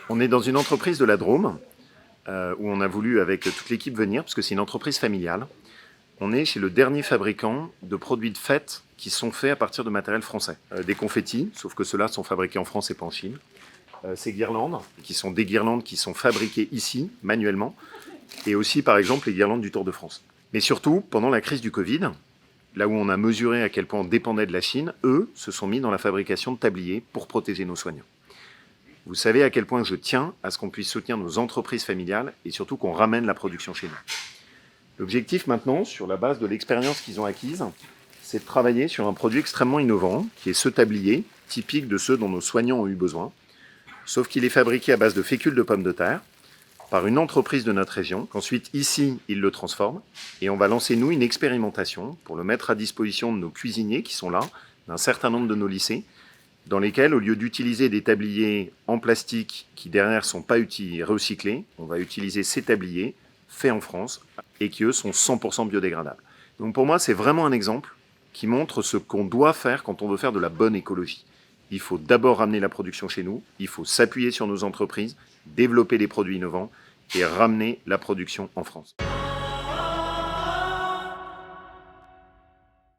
On est dans une entreprise de la Drôme, où on a voulu avec toute l'équipe venir, parce que c'est une entreprise familiale. On est chez le dernier fabricant de produits de fête qui sont faits à partir de matériel français. Des confettis, sauf que ceux-là sont fabriqués en France et pas en Chine. Ces guirlandes, qui sont des guirlandes qui sont fabriquées ici, manuellement. Et aussi, par exemple, les guirlandes du Tour de France. Mais surtout, pendant la crise du Covid, là où on a mesuré à quel point on dépendait de la Chine, eux se sont mis dans la fabrication de tabliers pour protéger nos soignants. Vous savez à quel point je tiens à ce qu'on puisse soutenir nos entreprises familiales et surtout qu'on ramène la production chez nous. L'objectif maintenant, sur la base de l'expérience qu'ils ont acquise, c'est de travailler sur un produit extrêmement innovant, qui est ce tablier, typique de ceux dont nos soignants ont eu besoin, sauf qu'il est fabriqué à base de fécule de pommes de terre, par une entreprise de notre région, qu'ensuite ici, ils le transforment, et on va lancer nous une expérimentation pour le mettre à disposition de nos cuisiniers qui sont là, d'un certain nombre de nos lycées, dans lesquels, au lieu d'utiliser des tabliers en plastique qui derrière ne sont pas recyclés, on va utiliser ces tabliers faits en France et qui, eux, sont 100% biodégradables. Donc pour moi, c'est vraiment un exemple qui montre ce qu'on doit faire quand on veut faire de la bonne écologie. Il faut d'abord ramener la production chez nous, il faut s'appuyer sur nos entreprises, développer des produits innovants et ramener la production en France.